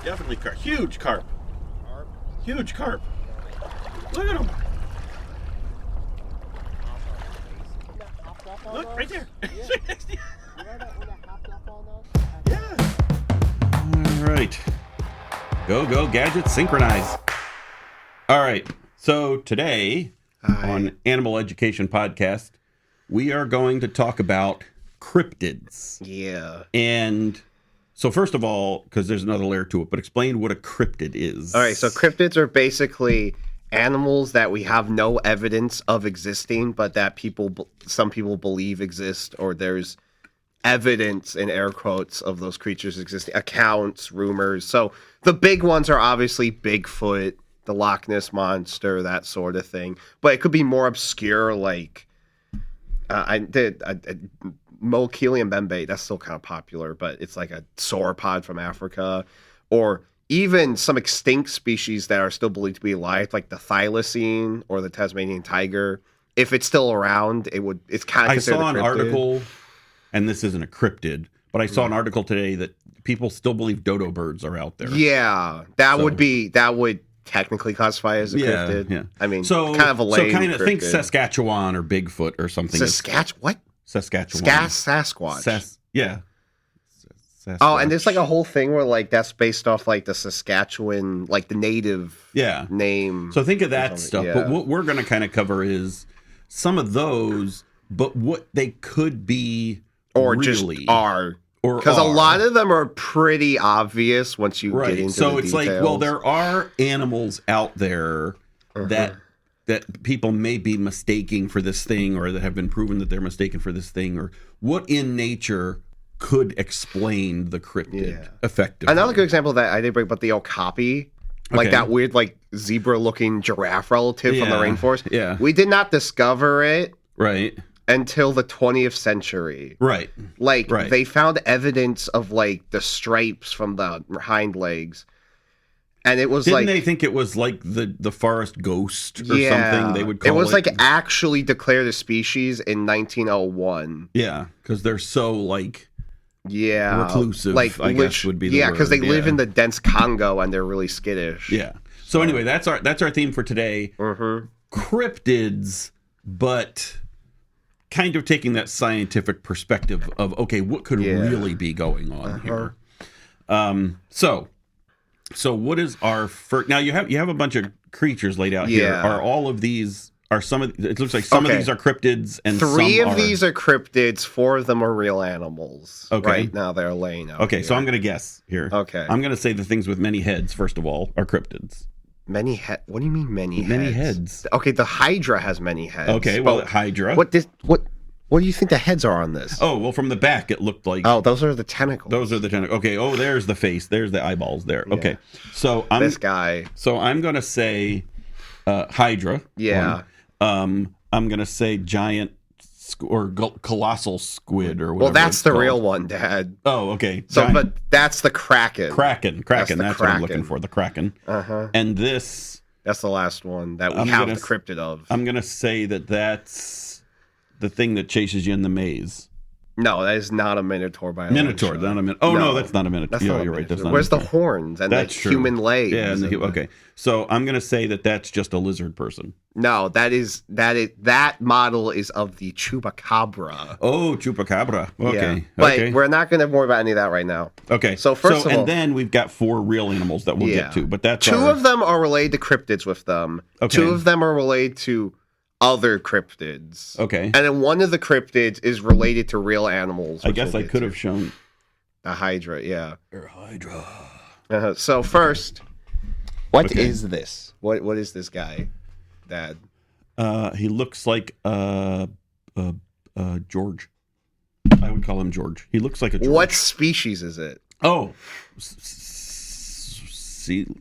Definitely carp. Huge carp. Carp? Huge carp. Look at him. Look, right there. Yeah. All right. Go, gadgets, synchronize. All right. So today on Animal Education Podcast, we are going to talk about cryptids. Yeah. And so first of all, because there's another layer to it, but explain what a cryptid is. All right. So cryptids are basically animals that we have no evidence of existing, but that some people believe exist, or there's evidence in air quotes of those creatures existing, accounts, rumors. So the big ones are obviously Bigfoot, the Loch Ness Monster, that sort of thing. But it could be more obscure, like Mochelium bembe. That's still kind of popular, but it's like a sauropod from Africa, or even some extinct species that are still believed to be alive, like the thylacine or the Tasmanian tiger. If it's still around, it's kind of considered a cryptid. I saw an article, and this isn't a cryptid, but I saw an article today that people still believe dodo birds are out there. Yeah, that would technically classify as a cryptid. Yeah. I mean, kind of a lame cryptid. Think Saskatchewan or Bigfoot or something. What? Saskatchewan. Sasquatch. Yeah. Sasquatch. Oh, and there's like a whole thing where like that's based off like the Saskatchewan, like the native name. So think of that stuff. Yeah. But what we're going to kind of cover is some of those, but what they could be or really, just are. Because a lot of them are pretty obvious once you get into the details. Like, well, there are animals out there that people may be mistaking for this thing, or that have been proven that they're mistaken for this thing, or what in nature could explain the cryptid effectively. Another good example that I did bring up, the okapi, like that weird like zebra-looking giraffe relative from the rainforest. Yeah, we did not discover it until the 20th century. They found evidence of like the stripes from the hind legs. And it was Didn't they think it was like the forest ghost or something they would call it? It was like actually declared a species in 1901. Yeah, because they're so like reclusive, like I guess would be the word. Because they live in the dense Congo and they're really skittish. Yeah. So anyway, that's our theme for today. Cryptids, but kind of taking that scientific perspective of, okay, what could really be going on here? So what is our first? Now you have a bunch of creatures laid out here. Are all of these? Are some of? It looks like some of these are cryptids, and three of these are cryptids. 4 of them are real animals. Okay, right now they're laying out. Okay, so I'm going to guess here. Okay, I'm going to say the things with many heads. First of all, are cryptids. Many head? What do you mean many heads? Many heads. Okay, the Hydra has many heads. Okay, well, Hydra. What do you think the heads are on this? Oh, well, from the back, it looked like... Oh, those are the tentacles. Okay, there's the face. There's the eyeballs there. Yeah. Okay, so this guy. So I'm going to say Hydra. Yeah. I'm going to say giant or colossal squid or whatever. Well, that's the real one, Dad. Oh, okay. So, but that's the Kraken. Kraken. That's what I'm looking for, the Kraken. And this... That's the last one that we have the cryptid of. I'm going to say that's the thing that chases you in the maze. No, that is not a minotaur by a Minotaur, not a minotaur. Oh, no, that's not a minotaur. You're right. That's not. Where's the horns and the human legs? Yeah, okay. So I'm going to say that's just a lizard person. No, that model is of the chupacabra. Oh, chupacabra. Okay. Yeah. But we're not going to worry about any of that right now. Okay. So first of all, and then we've got 4 real animals that we'll get to, but that's 2 of them are related to cryptids with them. Okay. 2 of them are related to other cryptids. Okay. And then one of the cryptids is related to real animals. I guess I could have shown a Hydra, yeah. Or Hydra. So first, what is this? What is this guy, Dad? He looks like George. I would call him George. He looks like a George. What species is it? Oh,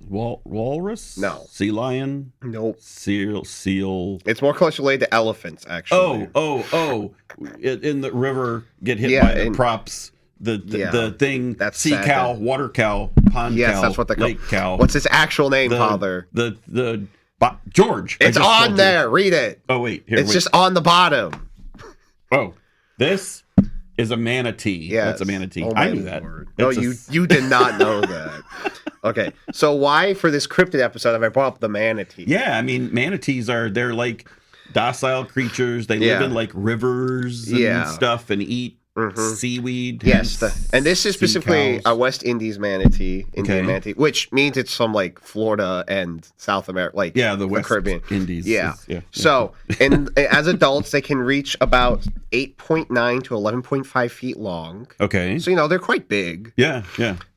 walrus? No. Sea lion? Nope. Seal. It's more closely related to elephants, actually. Oh. In the river, get hit by the props. The thing. That's sea cow, water cow, pond cow. Yes, that's what they call lake cow. What's its actual name, Father? George. It's on there. Read it. Oh, wait. It's just on the bottom. Oh, this is a manatee. Yes. That's a manatee. Oh, I knew that. No, you did not know that. Okay, so why for this cryptid episode have I brought up the manatee? Yeah, I mean, manatees they're like docile creatures. They live in like rivers and stuff and eat seaweed. Yes, and this is specifically a West Indies manatee, Indian manatee, which means it's from like Florida and South America, like the West Caribbean. Indies. So, as adults, they can reach about 8.9 to 11.5 feet long. Okay. So they're quite big. Yeah.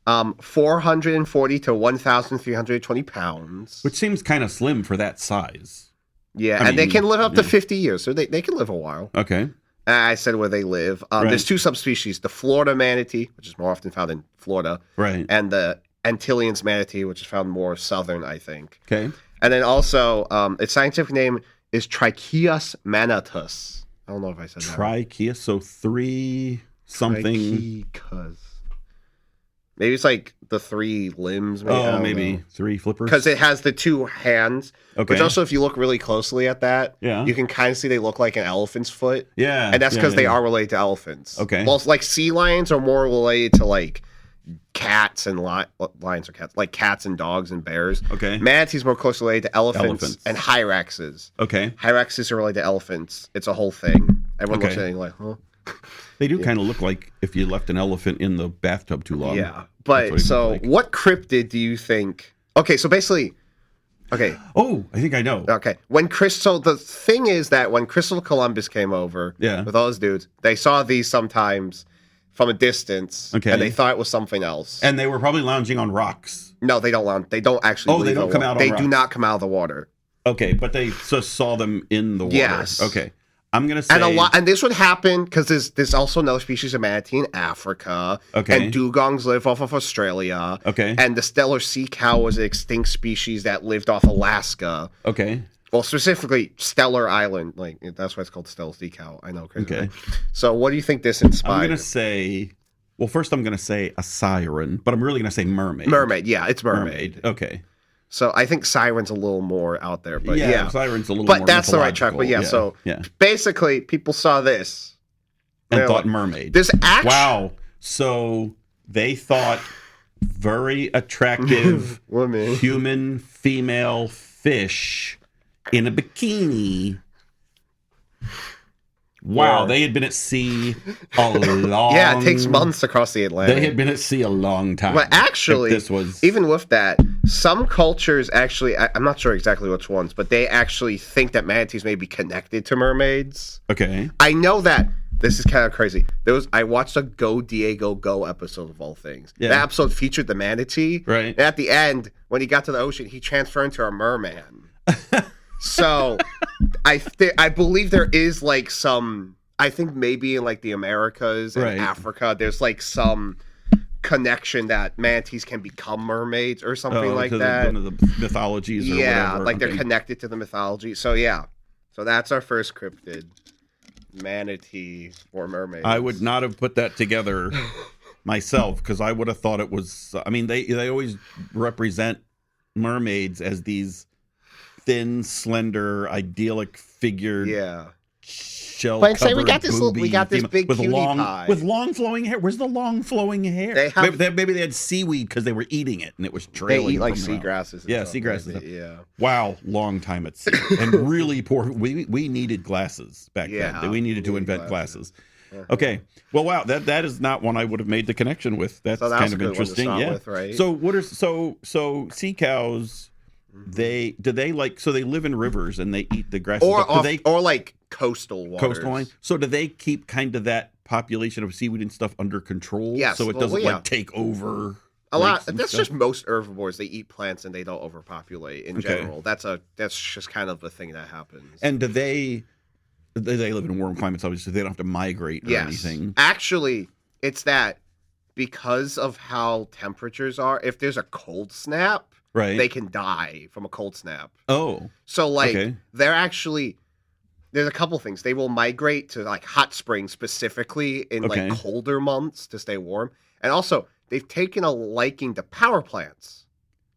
440 to 1,320 pounds, which seems kind of slim for that size. Yeah, I mean, they can live up to 50 years, so they can live a while. Okay. I said where they live. There's two subspecies, the Florida manatee, which is more often found in Florida. Right. And the Antillean manatee, which is found more southern, I think. Okay. And then also, its scientific name is Trichias manatus. I don't know if I said that right. Trichias, so 3 something. Trichicas. Maybe it's like the 3 limbs. Maybe 3 flippers. Because it has the 2 hands. Okay. Which also, if you look really closely at that, you can kind of see they look like an elephant's foot. Yeah. And that's because they are related to elephants. Okay. Well, like sea lions are more related to like cats and lions or cats, like cats and dogs and bears. Okay. Manatees more closely related to elephants. And hyraxes. Okay. Hyraxes are related to elephants. It's a whole thing. Everyone looks at it like, huh? They do kind of look like if you left an elephant in the bathtub too long. Yeah. But so what cryptid do you think? Okay, so basically, Oh, I think I know. Okay. The thing is that when Christopher Columbus came over with all his dudes, they saw these sometimes from a distance. Okay. And they thought it was something else. And they were probably lounging on rocks. No, they don't lounge. They don't actually. Oh, they don't come out on rocks. They do not come out of the water. Okay, but they just saw them in the water. Yes. Okay. I'm gonna say, and this would happen because there's also another species of manatee in Africa. Okay. And dugongs live off of Australia. Okay. And the stellar sea cow was an extinct species that lived off Alaska. Okay. Well, specifically Stellar Island, like that's why it's called Stellar Sea Cow. I know. Crazy. Okay. So, what do you think this inspired? I'm gonna say. Well, first I'm gonna say a siren, but I'm really gonna say mermaid. Mermaid, yeah, it's mermaid. Okay. So I think siren's a little more out there, but siren's a little more. But that's the right track. But basically, people saw this and thought mermaid. This wow. So they thought very attractive human female fish in a bikini. Wow, they had been at sea a long. Yeah, it takes months across the Atlantic. They had been at sea a long time. But actually, even with that, some cultures actually, I'm not sure exactly which ones, but they actually think that manatees may be connected to mermaids. Okay. I know that this is kind of crazy. I watched a Go Diego Go episode of all things. Yeah. That episode featured the manatee. Right. And at the end, when he got to the ocean, he transferred into a merman. So, I believe there is like some. I think maybe in like the Americas and Africa, there's like some connection that manatees can become mermaids or something like that. One of the mythologies. Or whatever. Like they're connected to the mythology. So so that's our first cryptid, manatee or mermaid. I would not have put that together myself because I would have thought it was. I mean, they always represent mermaids as these thin, slender, idyllic figured, shell. But say we got this big with cutie long, pie with long flowing hair. Where's the long flowing hair? Maybe they had seaweed because they were eating it and it was trailing. They eat like seagrasses. Seagrasses. Yeah. Wow, long time at sea and really poor. We needed glasses back then. We needed to invent glasses. Okay. Well, wow. That is not one I would have made the connection with. That's kind of interesting. With, right? So what are so sea cows? They live in rivers and they eat the grass or like coastal waters. Coastal line. So do they keep kind of that population of seaweed and stuff under control? Yes, so it doesn't take over a lot. That's just most herbivores. They eat plants and they don't overpopulate in general. That's just kind of the thing that happens. And do they live in warm climates? Obviously, they don't have to migrate or anything. Actually, it's that because of how temperatures are. If there's a cold snap. Right. They can die from a cold snap. Oh. So, they're actually... There's a couple things. They will migrate to, hot springs specifically in, colder months to stay warm. And also, they've taken a liking to power plants.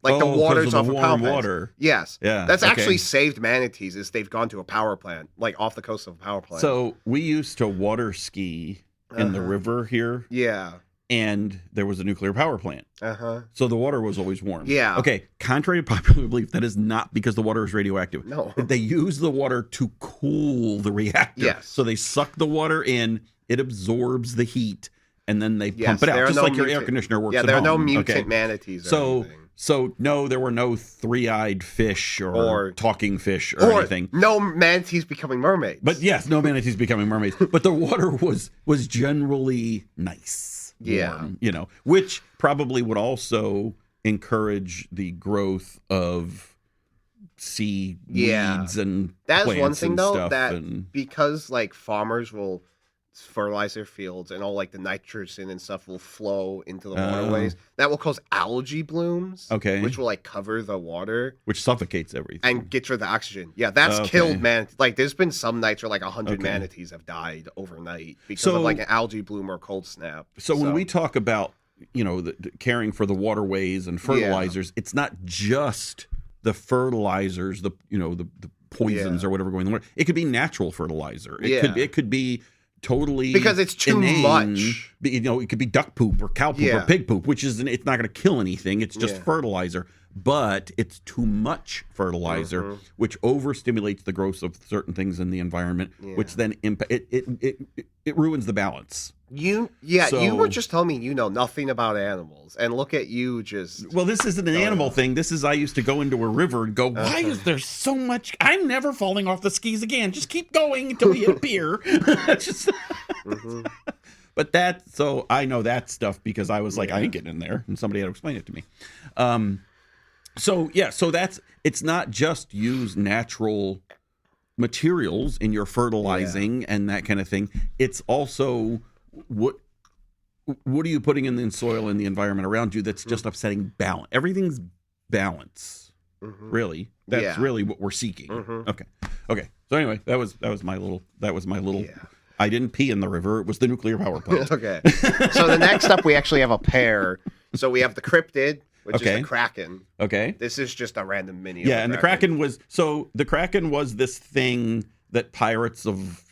The waters off of power plants. Yes. Yeah. That's actually saved manatees is they've gone to a power plant, off the coast of a power plant. So, we used to water ski in the river here. Yeah. and there was a nuclear power plant. So the water was always warm. Yeah. Okay, contrary to popular belief, that is not because the water is radioactive. No. They use the water to cool the reactor. Yes. So they suck the water in, it absorbs the heat, and then they pump it out, just like your air conditioner works at home. Yeah, there are no mutant manatees or anything. So no, there were no three-eyed fish or talking fish or anything. No manatees becoming mermaids. But yes, no manatees becoming mermaids. But the water was generally nice. Warm, which probably would also encourage the growth of sea weeds and that plants is one thing and though stuff because like farmers will fertilize their fields and all like the nitrogen and stuff will flow into the waterways. That will cause algae blooms. Okay. Which will like cover the water. Which suffocates everything. And gets rid of the oxygen. Yeah, that's killed manatees. Like there's been some nights where like 100 manatees have died overnight because of like an algae bloom or a cold snap. So when we talk about, the caring for the waterways and fertilizers, it's not just the fertilizers, the poisons or whatever going in the water. It could be natural fertilizer. It could be totally because it's too much. It could be duck poop or cow poop or pig poop, which is it's not going to kill anything. It's just fertilizer, but it's too much fertilizer, which overstimulates the growth of certain things in the environment, which then it ruins the balance. You were just telling me you know nothing about animals, and look at you just. Well, this isn't an animal thing. This is I used to go into a river and go, why is there so much? I'm never falling off the skis again. Just keep going until we hit a pier. But so I know that stuff because I was like, I ain't getting in there, and somebody had to explain it to me. So it's not just use natural materials in your fertilizing and that kind of thing. It's also what are you putting in the soil and the environment around you that's just upsetting balance? Everything's balance, really. That's really what we're seeking. Okay. So anyway, that was my little. Yeah. I didn't pee in the river. It was the nuclear power plant. Okay. So the next up, we actually have a pair. So we have the cryptid, which is the kraken. Okay. This is just a random mini. Yeah, and the kraken was this thing that pirates of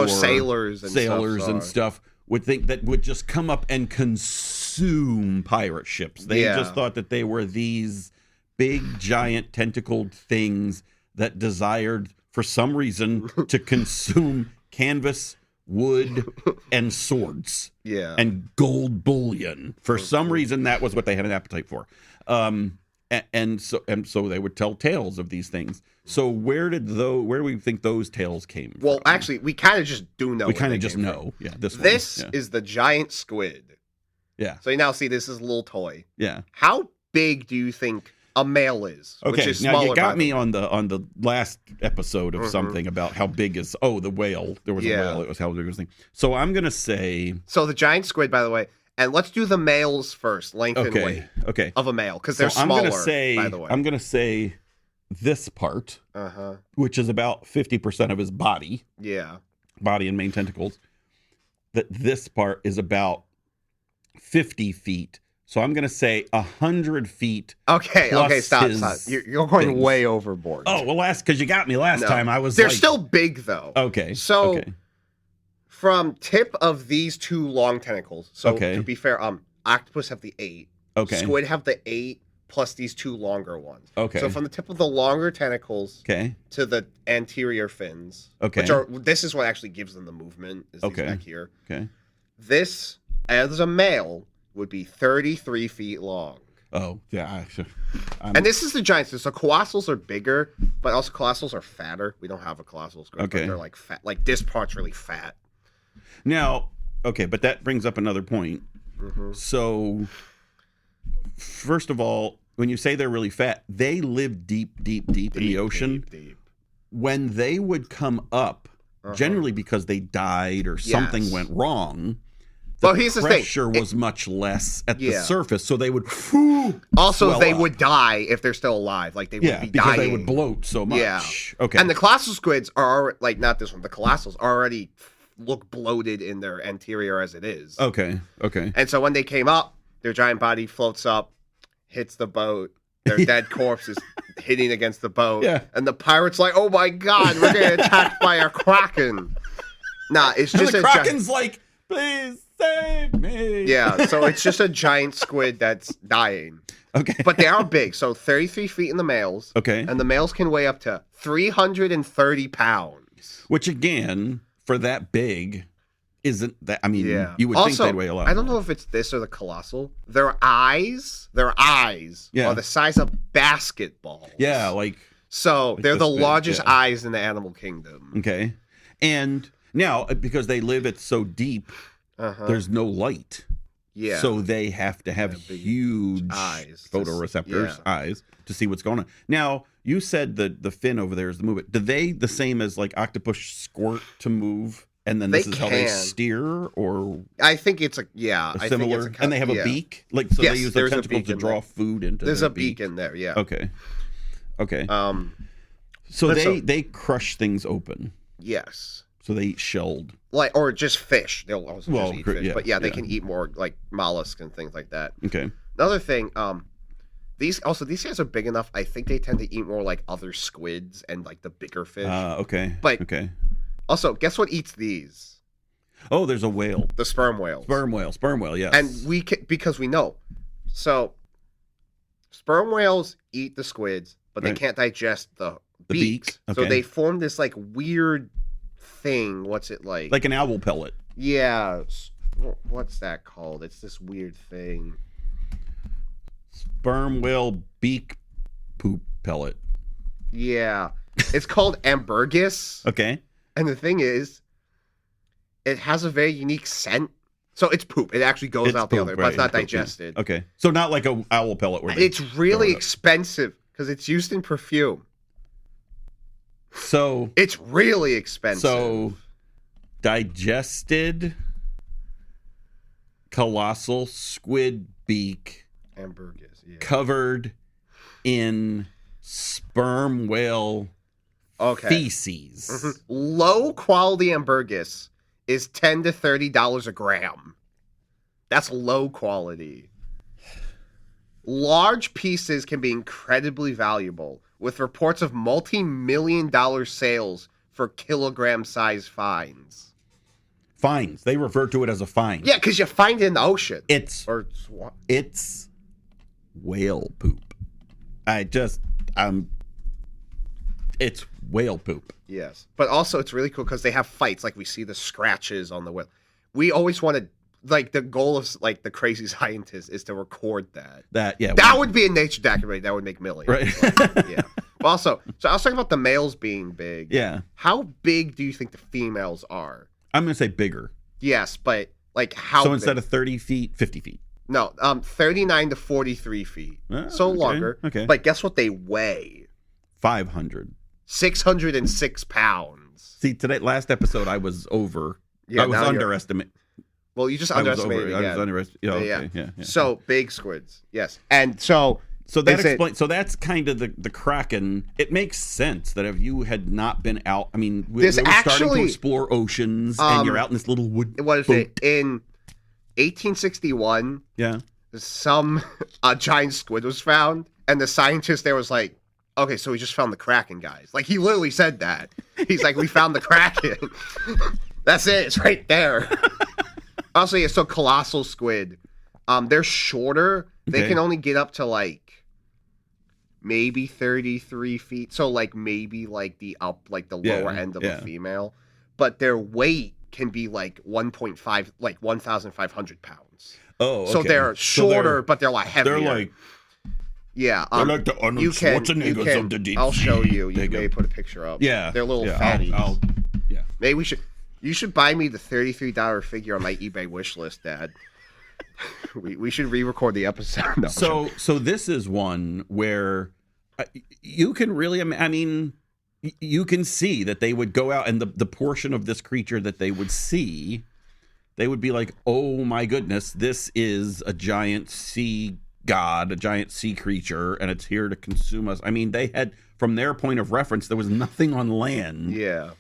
sailors and stuff would think that would just come up and consume pirate ships. They just thought that they were these big, giant, tentacled things that desired, for some reason, to consume canvas, wood, and swords. Yeah. And gold bullion. For some reason, that was what they had an appetite for. And so they would tell tales of these things. So where do we think those tales came from? Well, actually, we kind of just do know. We kind of just know. Yeah. This is the giant squid. Yeah. So you now see this is a little toy. Yeah. How big do you think a male is? Okay. Which is now you got me on the last episode of something about how big is the whale. There was a whale. It was how big was the thing. So I'm gonna say. So the giant squid, by the way. And let's do the males first, length and weight of a male, because they're smaller, by the way. I'm going to say this part, which is about 50% of his body. Yeah. Body and main tentacles. That this part is about 50 feet. So I'm going to say 100 feet. Okay, stop. You're going way overboard. Oh, well, because you got me last time. They're still big, though. Okay. So... From tip of these two long tentacles. So to be fair, octopus have the 8. Okay. Squid have the 8 plus these two longer ones. Okay. So from the tip of the longer tentacles to the anterior fins. Okay. This is what actually gives them the movement. Is these back here. Okay. This, as a male, would be 33 feet long. Oh, yeah. And this is the giants. So colossals are bigger, but also colossals are fatter. We don't have a colossal squid. Okay. But they're like fat. Like this part's really fat. Now, but that brings up another point. So, first of all, when you say they're really fat, they live deep in the ocean. Deep. When they would come up, generally because they died or something went wrong, here's the pressure was much less at the surface, so they would also they would die if they're still alive. Like they would be because dying. they would bloat so much. Yeah. Okay. And the colossal squids are like not this one. The colossals are already look bloated in their anterior as it is. Okay. And so when they came up, their giant body floats up, hits the boat. Their dead corpse is hitting against the boat. Yeah. And the pirate's like, oh my God, we're getting attacked by a kraken. Nah, it's just the kraken's like, please Save me. Yeah, so it's just a giant squid that's dying. Okay. But they are big, so 33 feet in the males. Okay. And the males can weigh up to 330 pounds. Which, again, for that big, isn't that... I mean, you would also, think they'd weigh a lot I don't more. know if it's this or the colossal. Their eyes are the size of basketballs. Yeah, like... So they're the big, largest eyes in the animal kingdom. Okay. And now, because they live it so deep, there's no light. Yeah. So they have to have huge eyes, photoreceptors, eyes, to see what's going on. Now, you said that the fin over there is the movement. Do they the same as like octopus squirt to move? And then this is how they steer, or I think it's similar. And they have a beak, like so they use their tentacles to draw food into. There's their a beak in there, yeah. Okay. So they crush things open. Yes. So they eat shelled, or just fish. They'll also just eat fish, but they can eat more like mollusks and things like that. Okay. Another thing, these guys are big enough. I think they tend to eat more like other squids and like the bigger fish. Okay. But okay. Also, guess what eats these? Oh, there's a whale. The sperm whales. Sperm whale, yes. And we can, because we know. So, sperm whales eat the squids, but they can't digest the beaks. Okay. So they form this like weird thing. What's it like? Like an owl pellet. Yeah. What's that called? It's this weird thing. Sperm whale beak poop pellet. Yeah. It's called ambergris. Okay. And the thing is, it has a very unique scent. So it's poop. It actually goes out the other, but it's not digested. Okay. So not like a owl pellet. It's really expensive because it's used in perfume. So it's really expensive. So digested colossal squid beak ambergris, covered in sperm whale feces. Mm-hmm. Low quality ambergris is $10 to $30 a gram. That's low quality. Large pieces can be incredibly valuable, with reports of multi-million-dollar sales for kilogram-sized finds. Fines. They refer to it as a fine. Yeah, because you find it in the ocean. It's whale poop. It's whale poop. Yes. But also it's really cool because they have fights. Like we see the scratches on the whale. We always wanted, like the goal of like the crazy scientists is to record that. That would be a nature documentary. That would make millions. Right. Yeah. But also, so I was talking about the males being big. Yeah. How big do you think the females are? I'm going to say bigger. Yes, but like how So instead of 30 feet, 50 feet. No, 39 to 43 feet. So longer. Okay. But guess what they weigh? 500. 606 pounds. See, last episode, I was over. Yeah, I was underestimating. Well, you just underestimated. I was underestimating. Yeah, okay. Yeah. So big squids. Yes. And so that explains. So that's kind of the Kraken. It makes sense that if you had not been out, I mean, we're starting to explore oceans, and you're out in this little wood. What is it? In 1861, some giant squid was found, and the scientist there was like, okay, so we just found the Kraken, guys. Like, he literally said that. He's like, we found the Kraken. That's it. It's right there. Also, yeah, so colossal squid. They're shorter. They can only get up to, like, maybe 33 feet. So, like, maybe, like, the lower end of a female. But their weight can be, like, 1.5, like, 1,500 pounds. Oh, okay. So they're shorter, but they're a lot heavier. They're like... Yeah, they're like the Arnold Schwarzeneggers of the deep I'll sea. show you. You may put a picture up. Yeah, they're little fatties. Yeah, maybe you should buy me the $33 figure on my eBay wish list, Dad. we should re-record the episode. No, so this is one where you can really, I mean, you can see that they would go out and the portion of this creature that they would see, they would be like, oh my goodness, this is a giant sea god, a giant sea creature, and it's here to consume us. I mean, they had, from their point of reference, there was nothing on land. Yeah.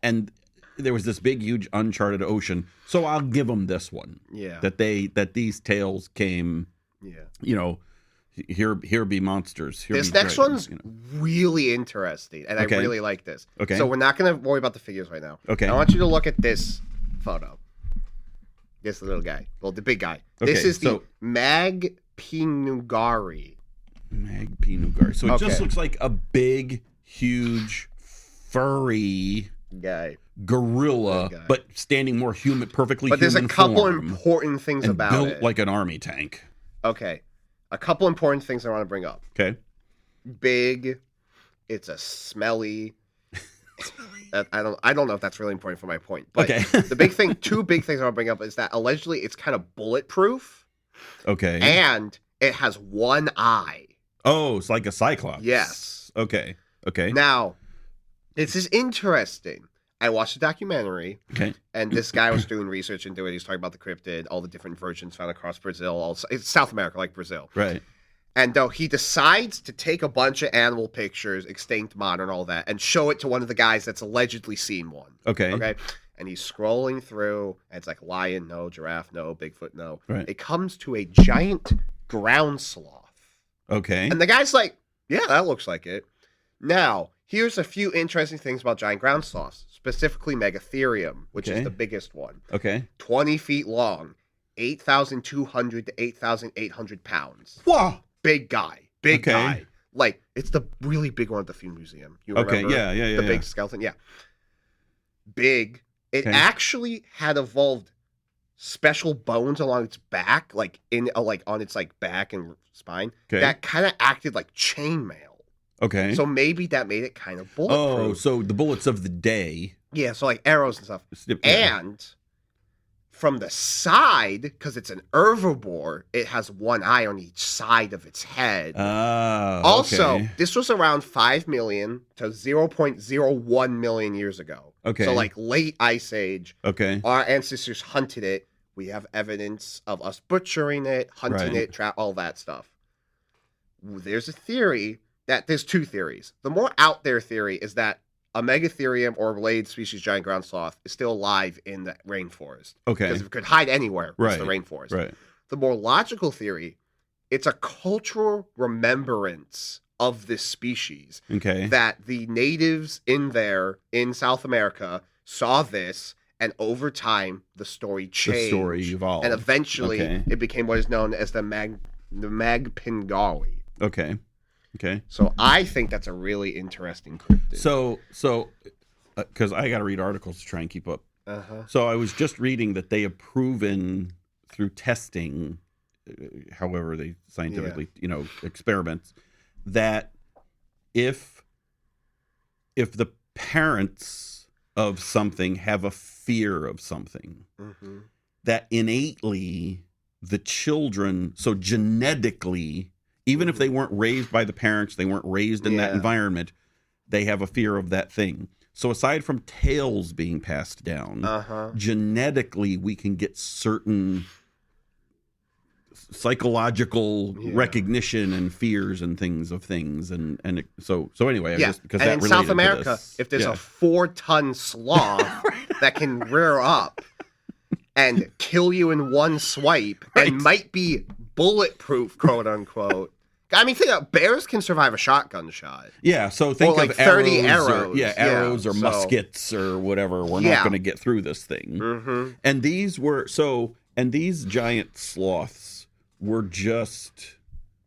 And there was this big, huge, uncharted ocean. So I'll give them this one. Yeah. That these tales came, you know, here be monsters. This next one's really interesting, and I really like this. Okay. So we're not going to worry about the figures right now. Okay. I want you to look at this photo. Yes, the little guy. Well, the big guy. Okay, This is the so- Magpinugari. Magpinugari. So it just looks like a big, huge, furry guy. gorilla, but standing more perfectly But human there's a couple form important things and about built it. like an army tank. Okay. A couple important things I want to bring up. Okay. Big. It's a smelly. I don't know if that's really important for my point. But Okay. two big things I want to bring up is that allegedly it's kind of bulletproof. Okay. And it has one eye. Oh, it's like a cyclops. Yes. Okay. Okay. Now, this is interesting. I watched a documentary, Okay. and this guy was doing research into it. He was talking about the cryptid, all the different versions found across Brazil, it's South America, like Brazil. Right. And he decides to take a bunch of animal pictures, extinct, modern, all that, and show it to one of the guys that's allegedly seen one. Okay. Okay. And he's scrolling through, and it's like lion, no, giraffe, no, Bigfoot, no. Right. It comes to a giant ground sloth. Okay. And the guy's like, yeah, that looks like it. Now, here's a few interesting things about giant ground sloths, specifically Megatherium, which is the biggest one. Okay. 20 feet long, 8,200 to 8,800 pounds. Wow. Big guy. Big guy. Like, it's the really big one at the Fume Museum. You remember? Yeah. The big skeleton. Yeah. Big. It actually had evolved special bones along its back, like on its like back and spine, that kind of acted like chainmail. Okay. So maybe that made it kind of bulletproof. Oh, so the bullets of the day. Yeah, so like arrows and stuff. And from the side, because it's an herbivore, it has one eye on each side of its head. Also, this was around 5 million to 0.01 million years ago. Okay. So like late Ice Age. Okay. Our ancestors hunted it. We have evidence of us butchering it, hunting it, all that stuff. There's a theory there's two theories. The more out there theory is that a Megatherium or related species giant ground sloth is still alive in the rainforest. Okay. Because it could hide anywhere. It's the rainforest. Right. The more logical theory, it's a cultural remembrance of this species. Okay. That the natives in South America saw this, and over time the story changed. The story evolved. And eventually it became what is known as the Magpingawi. Okay. Okay. So I think that's a really interesting cryptid. So, because I got to read articles to try and keep up. So I was just reading that they have proven through testing, however they scientifically, experiments, that if the parents of something have a fear of something, that innately the children, so genetically, even if they weren't raised by the parents, they weren't raised in that environment, they have a fear of that thing. So aside from tales being passed down, genetically we can get certain psychological recognition and fears and things of things, and so anyway, just because and that in South America, if there's a 4-ton sloth that can rear up and kill you in one swipe and might be bulletproof, quote unquote. I mean, think about bears can survive a shotgun shot. Yeah, so think like of 30 arrows. arrows. Or muskets or whatever. We're not going to get through this thing. And these giant sloths were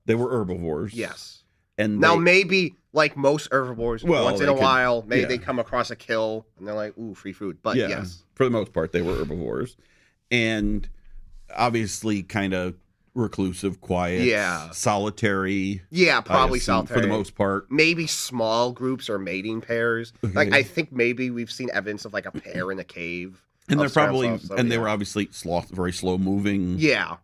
they were herbivores. Yes. And now maybe like most herbivores, once in a while, maybe they come across a kill and they're like, ooh, free food. But yes. For the most part, they were herbivores. And obviously kind of reclusive, quiet, solitary. Yeah, probably solitary for the most part. Maybe small groups or mating pairs. Like I think maybe we've seen evidence of like a pair in a cave. And they're probably they were obviously very slow moving. Yeah.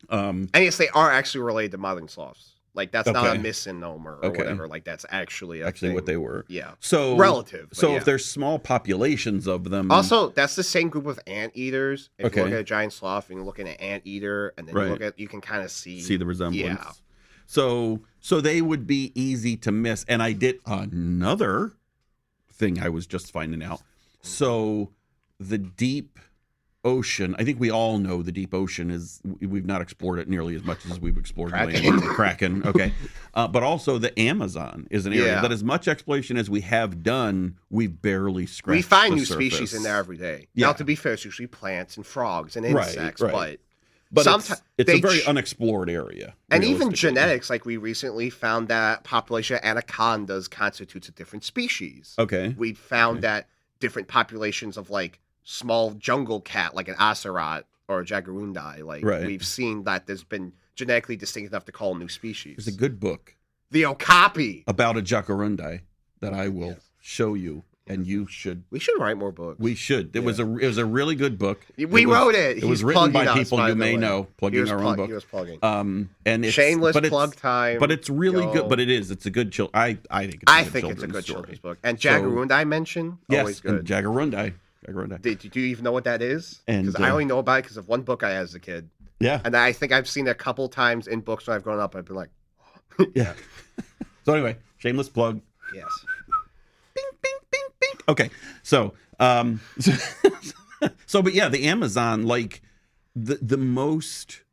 And yes, they are actually related to modern sloths. Like that's not a misnomer or whatever. Like that's actually what they were. Yeah. So relative. So if there's small populations of them. Also, that's the same group with anteaters. If you look at a giant sloth and you're looking at anteater, and then you can kind of see the resemblance. Yeah. So they would be easy to miss. And I did another thing I was just finding out. So the deep ocean, I think we all know the deep ocean is, we've not explored it nearly as much as we've explored land. Kraken. Okay. But also the Amazon is an area that as much exploration as we have done, we've barely scratched We find the new surface. species in there every day. Yeah. Now, to be fair, it's usually plants and frogs and insects, but it's a very unexplored area. And even genetics, like we recently found that population of anacondas constitutes a different species. Okay. We found that different populations of like small jungle cat, like an ocelot or a jaguarundi, like we've seen that there's been genetically distinct enough to call a new species. There's a good book. The Okapi. About a jaguarundi that I will show you. And you should. We should write more books. We should. It was a really good book. We wrote it. It was written by people you may know. Plugging our own book. He was plugging. And it's shameless plug time. But it's really good. But it's a good chill. I think it's a good children's book. And Jaguarundi I mentioned. Always good. Jaguarundi. Do you even know what that is? Because I only know about it because of one book I had as a kid. Yeah. And I think I've seen it a couple times in books when I've grown up. I've been like, yeah. So anyway, shameless plug. Yes. Okay, so but yeah, the Amazon, like the most,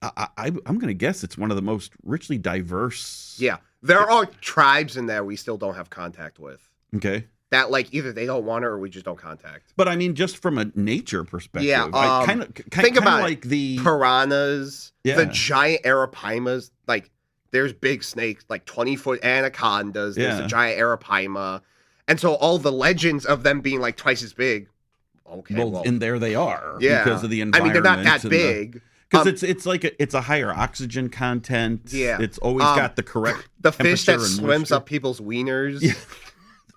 I'm gonna guess it's one of the most richly diverse. Yeah, there are tribes in there we still don't have contact with. Okay, that like either they don't want it or we just don't contact. But I mean, just from a nature perspective, yeah. Think about like the piranhas, the giant arapaimas, like. There's big snakes, like 20-foot anacondas. There's a giant arapaima. And so all the legends of them being like twice as big. Okay, well and there they are. Yeah. Because of the environment. I mean, they're not that big. Because it's like it's a higher oxygen content. Yeah. It's always got the correct the fish that swims up people's wieners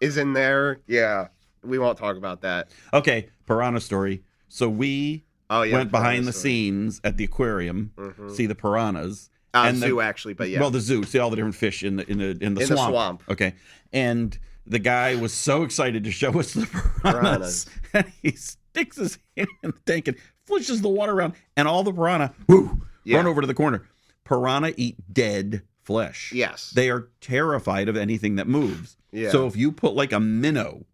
is in there. Yeah. We won't talk about that. Okay. Piranha story. So we went behind the scenes at the aquarium, see the piranhas. And zoo actually, but yeah. Well, the zoo. See all the different fish in the swamp. Okay, and the guy was so excited to show us the piranhas, and he sticks his hand in the tank and flushes the water around, and all the piranha run over to the corner. Piranha eat dead flesh. Yes, they are terrified of anything that moves. Yeah. So if you put like a minnow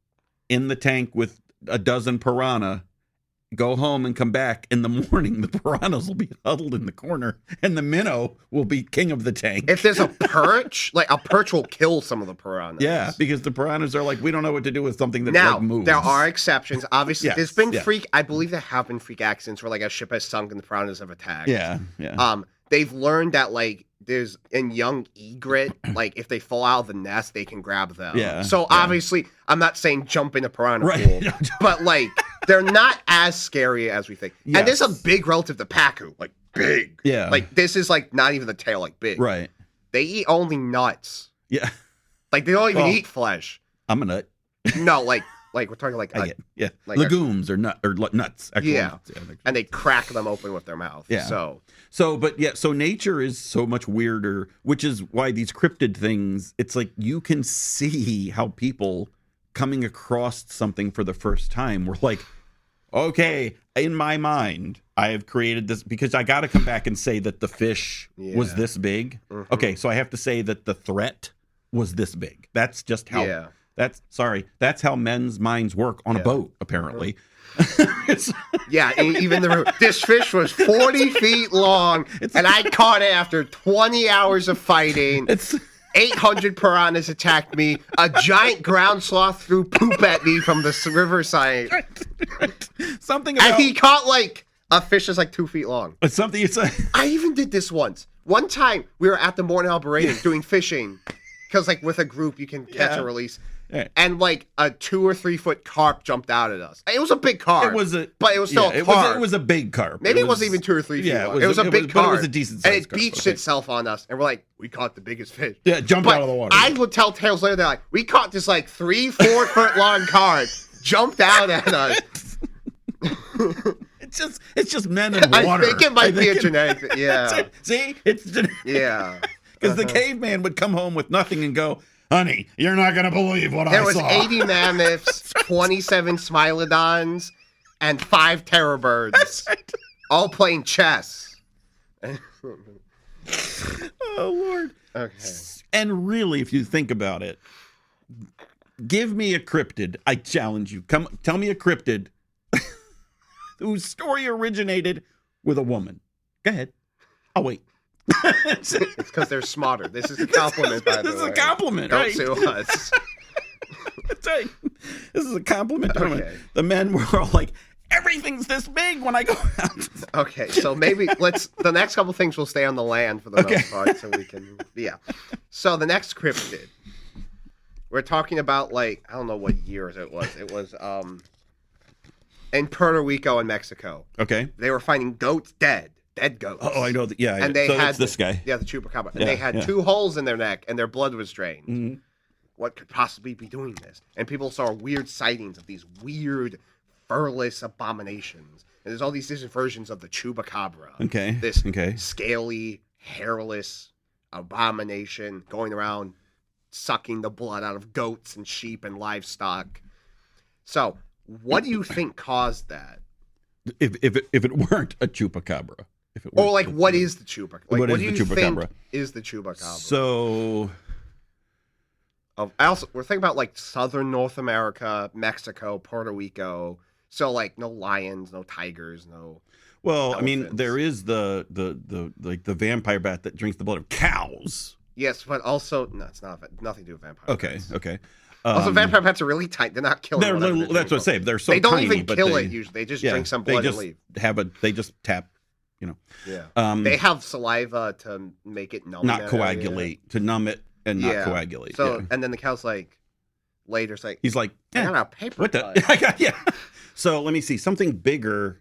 in the tank with a dozen piranha. Go home and come back in the morning, the piranhas will be huddled in the corner and the minnow will be king of the tank. If there's a perch, like a perch will kill some of the piranhas. Yeah, because the piranhas are like, we don't know what to do with something that like moves. There are exceptions. Obviously, there's been I believe there have been freak accidents where like a ship has sunk and the piranhas have attacked. Yeah, yeah. They've learned that like there's in young egret, like if they fall out of the nest, they can grab them. Yeah. So obviously, I'm not saying jump in a piranha pool, but like they're not as scary as we think. Yes. And there's a big relative to Pacu, like big. Yeah. Like this is like not even the tail, like big. Right. They eat only nuts. Yeah. Like they don't even eat flesh. I'm a nut. No, like we're talking like like legumes or nuts. Nuts. And they crack them open with their mouth. Yeah. So nature is so much weirder, which is why these cryptid things. It's like you can see how people coming across something for the first time were like, okay, in my mind, I have created this because I got to come back and say that the fish was this big. Mm-hmm. Okay, so I have to say that the threat was this big. That's just how. Yeah. That's how men's minds work on a boat, apparently. Even this fish was 40 feet long, and I caught it after 20 hours of fighting. 800 piranhas attacked me. A giant ground sloth threw poop at me from the riverside. Something about... And he caught like a fish that's like 2 feet long. It's something. I even did this once. One time we were at the Morning Arboretum doing fishing because like with a group you can catch and release. Right. And like a 2 or 3 foot carp jumped out at us. It was a big carp. But it was still a carp. It was a big carp. Maybe it wasn't even 2 or 3 feet long. It was a big carp. But it was a decent size. And it beached itself on us. And we're like, we caught the biggest fish. Yeah, jumped out of the water. I would tell tales later. They're like, we caught this like 3-4 foot long carp. Jumped out at us. It's just men in water. I think it might be a genetic. Yeah. See? It's genetic. Yeah. Because the caveman would come home with nothing and go, honey, you're not going to believe what I saw. There was 80 mammoths, 27 smilodons, and 5 terror birds, all playing chess. Oh, Lord. Okay. And really, if you think about it, give me a cryptid. I challenge you. Come, tell me a cryptid whose story originated with a woman. Go ahead. I'll wait. It's because they're smarter. This is a compliment, by the way. This is a compliment, Don't right? sue us. That's right. This is a compliment. Okay. The men were all like, everything's this big when I go out. Okay, so maybe the next couple things will stay on the land for the most part, so we can, yeah. So the next cryptid, we're talking about, like, I don't know what years it was. It was in Puerto Rico and Mexico. Okay. They were finding goats dead goats. Oh, I know. Yeah. And they so had it's this guy. Yeah, the chupacabra. And they had 2 holes in their neck, and their blood was drained. Mm-hmm. What could possibly be doing this? And people saw weird sightings of these weird, furless abominations. And there's all these different versions of the chupacabra. Okay. This scaly, hairless abomination going around sucking the blood out of goats and sheep and livestock. So, what do you think caused that? If it weren't a chupacabra. Or like, what is the chupacabra? Like, what do is you the chupacabra? think is the chupacabra? So, we're thinking about like southern North America, Mexico, Puerto Rico. So like no lions, no tigers, no. Well, elephants. I mean, there is the vampire bat that drinks the blood of cows. Yes, but also no, it's not nothing to do with vampire. Okay, bats. okay. Also, vampire bats are really tight. They're not killing. They're little, that's what I say. They're so they don't tiny, even but kill it usually. They just drink some blood and leave. They just tap, you know. Yeah. They have saliva to make it numb. Not coagulate, to numb it and not coagulate. So and then the cow's like, later, it's like he's like, I got a paper what cut. Yeah. So let me see something bigger.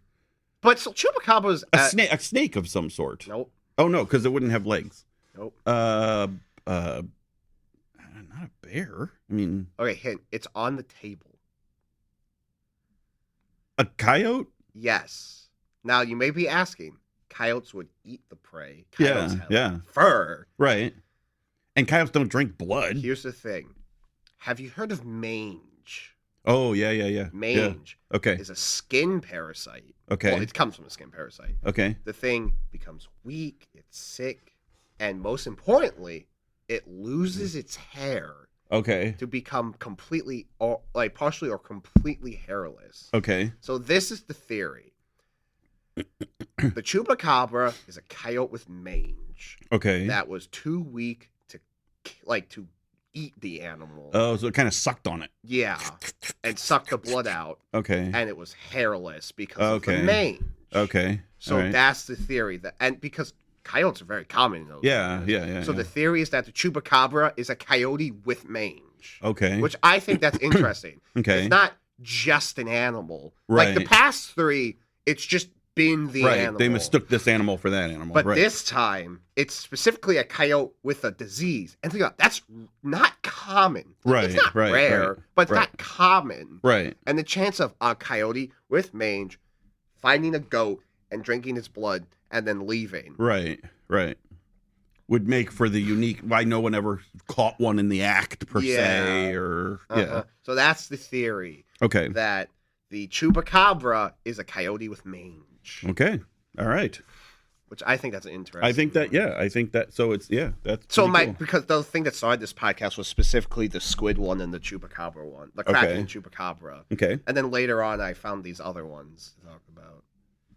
But so chupacabras, a snake of some sort. Nope. Oh no, because it wouldn't have legs. Nope. Not a bear. I mean, okay, hint. It's on the table. A coyote? Yes. Now you may be asking, coyotes would eat the prey. Coyotes have fur. Right. And coyotes don't drink blood. Here's the thing. Have you heard of mange? Oh, yeah. Mange Okay. is a skin parasite. Okay. Well, it comes from a skin parasite. Okay. The thing becomes weak, it's sick, and most importantly, it loses its hair. Okay. To become completely, or like partially or completely hairless. Okay. So this is the theory. The chupacabra is a coyote with mange. Okay. That was too weak to eat the animal. Oh, so it kind of sucked on it. Yeah, and sucked the blood out. Okay. And it was hairless because of the mange. Okay. So that's the theory and because coyotes are very common in those areas. So the theory is that the chupacabra is a coyote with mange. Okay. Which I think that's interesting. Okay. It's not just an animal. Right. Like the past 3, it's just been the animal. They mistook this animal for that animal. But this time, it's specifically a coyote with a disease. And think about that's not common. It's not rare, but it's not common. Right. And the chance of a coyote with mange finding a goat and drinking its blood and then leaving. Right. Would make for the unique, why no one ever caught one in the act, per se, or, So that's the theory. Okay. That the chupacabra is a coyote with mange. Okay. All right. Which I think that's interesting. I think that, so it's, that's so cool. because the thing that started this podcast was specifically the squid one and the chupacabra one, the kraken and chupacabra. Okay. And then later on, I found these other ones to talk about.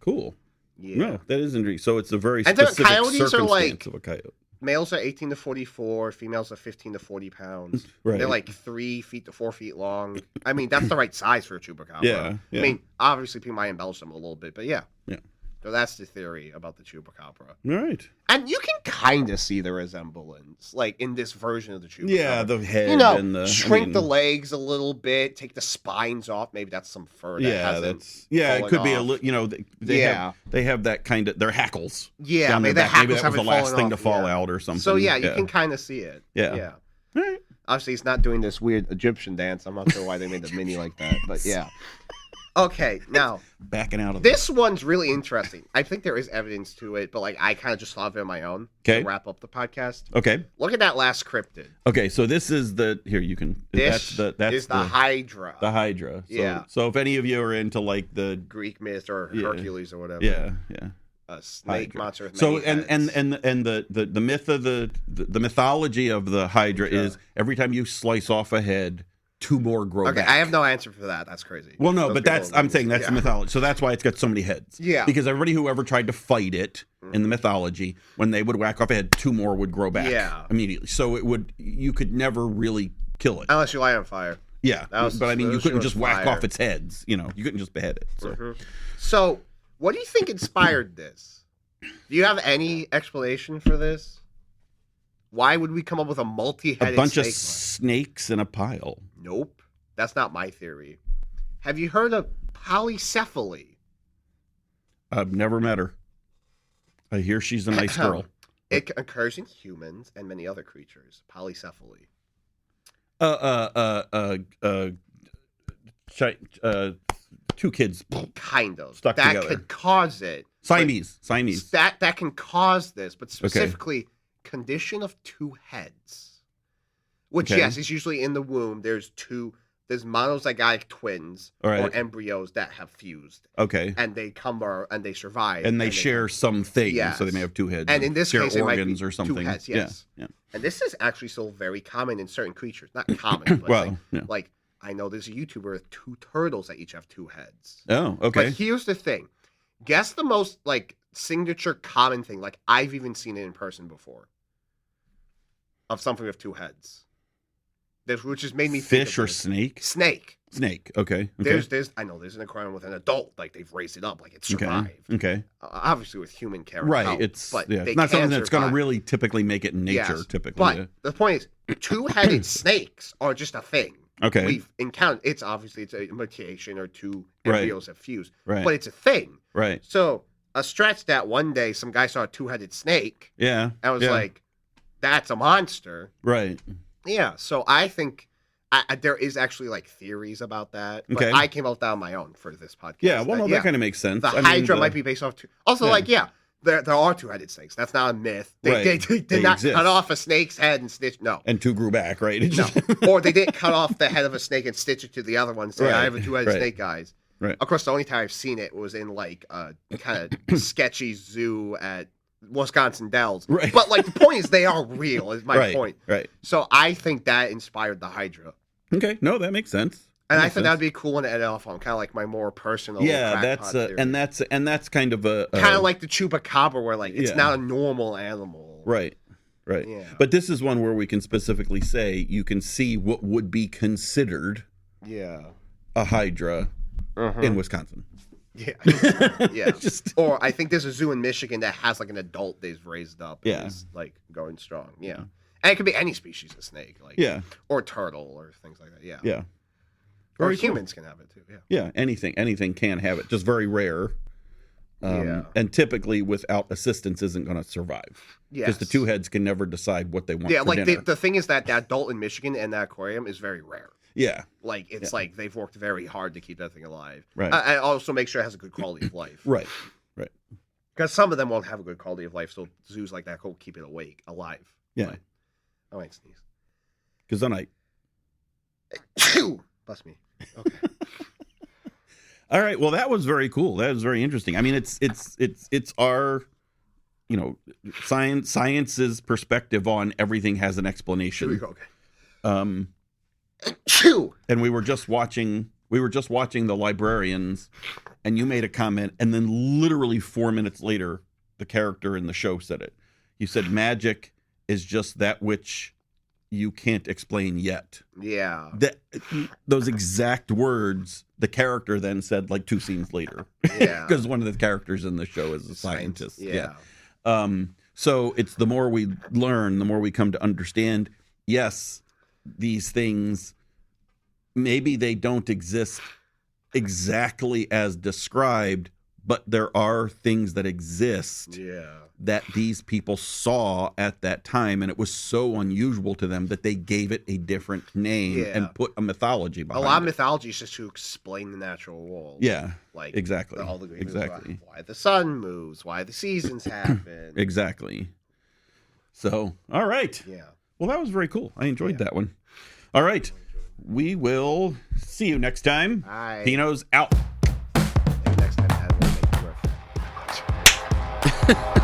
Cool. Yeah. No, that is intriguing. So it's a very and specific coyotes circumstance are like, of a coyote. Males are 18 to 44, females are 15 to 40 pounds. Right. They're like 3 feet to 4 feet long. I mean, that's the right size for a chupacabra. Yeah. I mean, obviously, people might embellish them a little bit, but yeah. Yeah. So that's the theory about the chupacabra. All right. And you can kind of see the resemblance, like in this version of the chupacabra. Yeah, the head and the shrink the legs a little bit, take the spines off. Maybe that's some fur. It could be a little. They have that kind of their hackles. Yeah, maybe the hackles that was the last thing to fall out or something. So you can kind of see it. Yeah. All right. Obviously, he's not doing this weird Egyptian dance. I'm not sure why they made the mini like that, but yeah. Okay, now backing out of this one's really interesting. I think there is evidence to it, but like I kind of just thought of it on my own to wrap up the podcast. Okay. Look at that last cryptid. Okay, so this is the you can that's the Hydra. The Hydra. So, yeah. So if any of you are into like the Greek myth or Hercules or whatever. Yeah. A snake Hydra. monster with so many and heads. the myth of the mythology of the Hydra is every time you slice off a head, two more grow Okay, back. I have no answer for that. That's crazy. Well, no, Those but people I'm saying that's the mythology. So that's why it's got so many heads. Yeah. Because everybody who ever tried to fight it in the mythology, when they would whack off a head, two more would grow back immediately. So you could never really kill it. Unless you light on fire. Yeah, but I mean, you couldn't just whack off its heads. You couldn't just behead it. So. So, what do you think inspired this? Do you have any explanation for this? Why would we come up with a multi-headed A bunch snake of snakes in a pile. Nope. That's not my theory. Have you heard of polycephaly? I've never met her. I hear she's a nice girl. It occurs in humans and many other creatures. Polycephaly. Two kids Kind of. stuck that together. could cause it. Siamese. That can cause this, but specifically condition of two heads. Which yes, is usually in the womb. There's monozygotic twins or embryos that have fused. Okay. And they and they survive. And they share something, so they may have two heads. And in this share case, organs it might be or something. 2 heads, yes. Yeah. And this is actually still very common in certain creatures. Not common, but like I know there's a YouTuber with 2 turtles that each have 2 heads. Oh, okay. But here's the thing. Guess the most like signature common thing. Like I've even seen it in person before. Of something with 2 heads. Which has made me think fish or snake? Snake. Snake. Okay. There's an aquarium with an adult. Like they've raised it up. Like it survived. Okay. Obviously with human care. Right. Help, It's but it's not something that's going to really typically make it in nature. Yes. Typically. But the point is, 2-headed snakes are just a thing. Okay. We've encountered. It's a mutation or 2 embryos have fused. Right. But it's a thing. Right. So a stretch that one day some guy saw a 2-headed snake. Yeah. And was like, that's a monster. Right. Yeah. So I think there is actually like theories about that. But I came up with that on my own for this podcast. Yeah. Well, that kind of makes sense. The Hydra might be based off 2. Also, there are 2-headed snakes. That's not a myth. They did not cut off a snake's head and stitch. No. And 2 grew back, right? No. Or they didn't cut off the head of a snake and stitch it to the other one and say, I have a 2-headed snake, guys. Right. Of course, the only time I've seen it was in like a kind of sketchy zoo at Wisconsin Dells. Right. But like the point is they are real, is my point. Right. So I think that inspired the Hydra. Okay. No, that makes sense. And I think that'd be a cool one to edit off on, kind of like my more personal. Yeah, and that's kind of a kind of like the chupacabra, where like it's not a normal animal. Right. Right. Yeah. But this is one where we can specifically say you can see what would be considered a Hydra in Wisconsin. Yeah. Yeah. Or I think there's a zoo in Michigan that has like an adult they've raised up. And is, like going strong. Yeah. And it could be any species of snake. Like or turtle or things like that. Yeah. Yeah. Or humans can have it too. Yeah. Yeah. Anything can have it. Just very rare. And typically without assistance isn't going to survive. Yes. Because the 2 heads can never decide what they want Yeah, for like dinner. the thing is that adult in Michigan and that aquarium is very rare. Yeah. Like, it's like they've worked very hard to keep that thing alive. Right. I also make sure it has a good quality of life. Right. Because some of them won't have a good quality of life, so zoos like that will keep it alive. Yeah. But I might sneeze. Because then Bless me. Okay. All right. Well, that was very cool. That was very interesting. I mean, it's our, science's perspective on everything has an explanation. Here we go. Okay. And we were just watching The Librarians, and you made a comment, and then literally 4 minutes later, the character in the show said it. You said magic is just that which you can't explain yet. Yeah. Those exact words the character then said like 2 scenes later. Yeah. Because one of the characters in the show is a scientist. Yeah. So it's the more we learn, the more we come to understand, yes, these things, maybe they don't exist exactly as described, but there are things that exist that these people saw at that time, and it was so unusual to them that they gave it a different name and put a mythology behind it. A lot of mythology is just to explain the natural world. Yeah, like exactly. All the why the sun moves, why the seasons happen. Exactly. So, all right. Yeah. Well, that was very cool. I enjoyed that one. All right. We will see you next time. Bye. Pino's out. Maybe next time I will make you work.